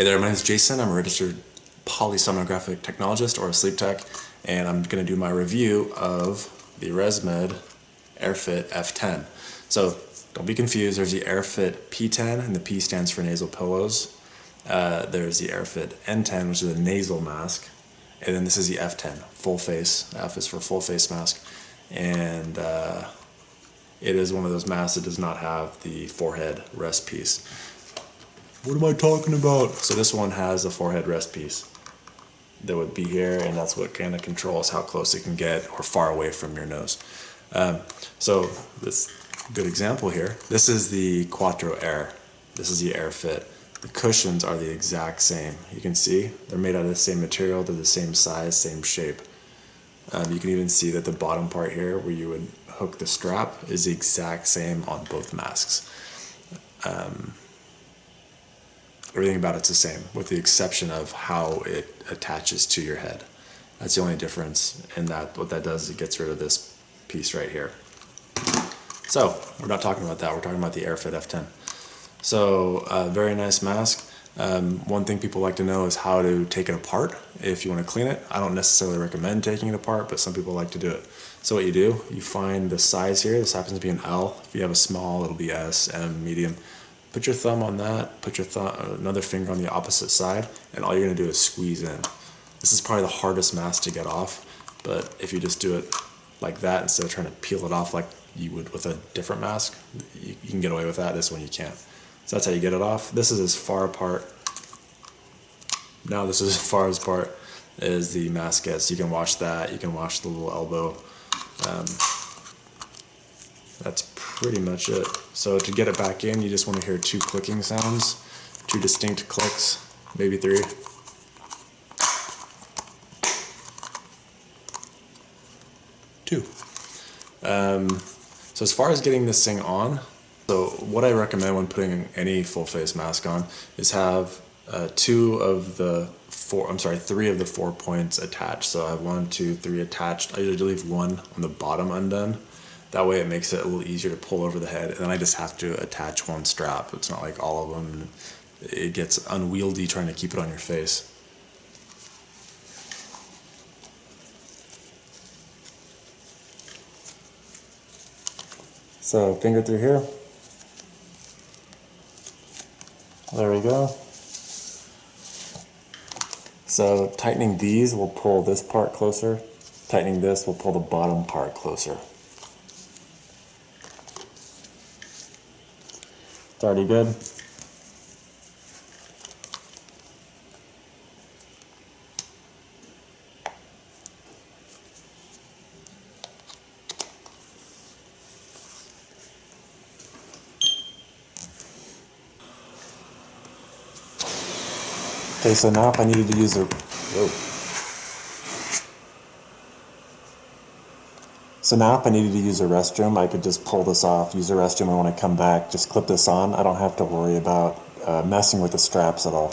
Hey there, my name is Jason. I'm a registered polysomnographic technologist or a sleep tech, and I'm going to do my review of the ResMed AirFit F10. So don't be confused, there's the AirFit P10, and the P stands for nasal pillows. There's the AirFit N10, which is a nasal mask, and then this is the F10, full face. F is for full face mask, and it is one of those masks that does not have the forehead rest piece. What am I talking about? So this one has a forehead rest piece that would be here, and that's what kind of controls how close it can get or far away from your nose. So this good example here, this is the Quattro Air. This is the AirFit. The cushions are the exact same. You can see they're made out of the same material, they're the same size, same shape. You can even see that the bottom part here where you would hook the strap is the exact same on both masks. Everything about it's the same, with the exception of how it attaches to your head. That's the only difference in that. What that does is it gets rid of this piece right here. So we're not talking about that, we're talking about the AirFit F10. So very nice mask. One thing people like to know is how to take it apart if you want to clean it. I don't necessarily recommend taking it apart, but some people like to do it. So what you do, you find the size here. This happens to be an L. If you have a small, it'll be S, M, medium. Put your thumb on that, put your another finger on the opposite side, and all you're going to do is squeeze in. This is probably the hardest mask to get off, but if you just do it like that instead of trying to peel it off like you would with a different mask, you can get away with that. This one you can't. So that's how you get it off. This is as far apart. Now this is as far apart as the mask gets. You can wash that. You can wash the little elbow. That's pretty much it. So to get it back in, you just want to hear two clicking sounds, two distinct clicks, maybe three. Two. So as far as getting this thing on, so what I recommend when putting any full face mask on is have three of the 4 points attached. So I have 1, 2, 3 attached. I usually leave one on the bottom undone. That way it makes it a little easier to pull over the head, and then I just have to attach one strap. It's not like all of them. It gets unwieldy trying to keep it on your face. So finger through here. There we go. So tightening these will pull this part closer. Tightening this will pull the bottom part closer. It's already good. Okay, so now if I needed to use a restroom, I could just pull this off, use the restroom, and when I come back, just clip this on. I don't have to worry about messing with the straps at all.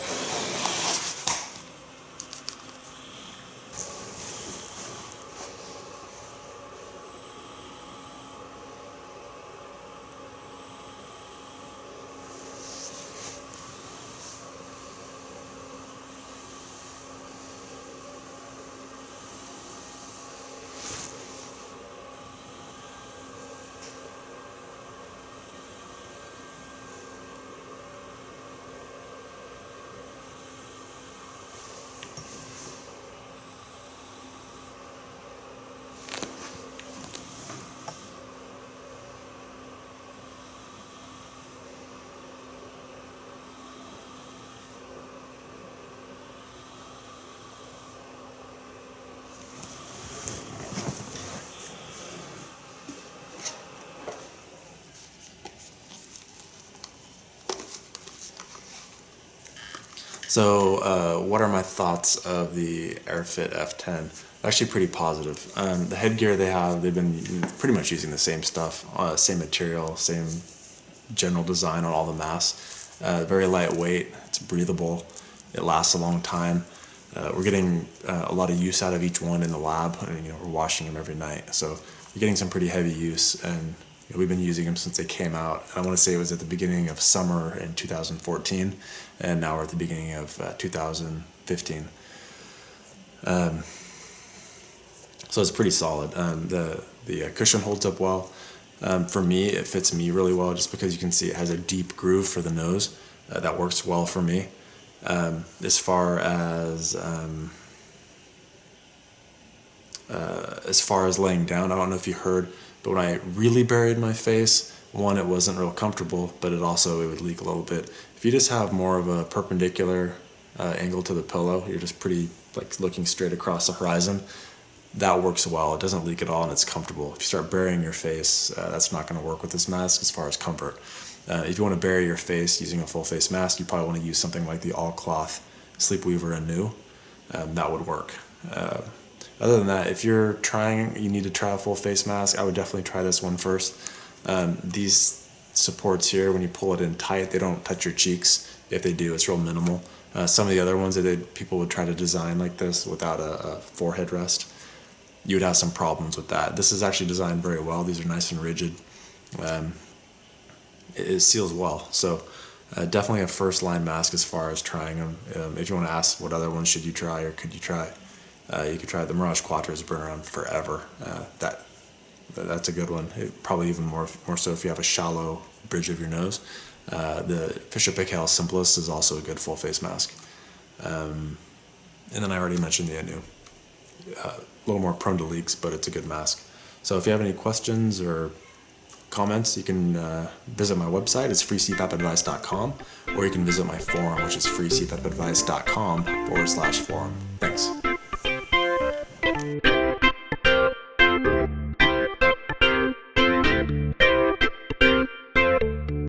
So what are my thoughts of the AirFit F10? Actually pretty positive. The headgear they've been pretty much using the same stuff, same material, same general design on all the masks. Very lightweight, it's breathable, it lasts a long time. We're getting a lot of use out of each one in the lab, and we're washing them every night. So you're getting some pretty heavy use, and We've been using them since they came out. I want to say it was at the beginning of summer in 2014, and now we're at the beginning of 2015. So it's pretty solid. The cushion holds up well. For me, it fits me really well just because you can see it has a deep groove for the nose. That works well for me. As far as laying down, I don't know if you heard, but when I really buried my face, one, it wasn't real comfortable, but it would leak a little bit. If you just have more of a perpendicular angle to the pillow, you're just pretty like looking straight across the horizon, that works well. It doesn't leak at all and it's comfortable. If you start burying your face, that's not going to work with this mask as far as comfort. If you want to bury your face using a full face mask, you probably want to use something like the all cloth Sleepweaver Anew. That would work. Other than that, if you need to try a full face mask, I would definitely try this one first. These supports here, when you pull it in tight, they don't touch your cheeks. If they do, it's real minimal. Some of the other ones that people would try to design like this without a forehead rest, you would have some problems with that. This is actually designed very well. These are nice and rigid. It seals well. So definitely a first line mask as far as trying them. If you want to ask what other ones should you try or could you try, you could try the Mirage Quattro's been around forever. That's a good one. Probably even more so if you have a shallow bridge of your nose. The Fisher-Paykel Simplest is also a good full face mask. And then I already mentioned the Anew. A little more prone to leaks, but it's a good mask. So if you have any questions or comments, you can visit my website. It's freecpapadvice.com, or you can visit my forum, which is freecpapadvice.com/forum. Thanks.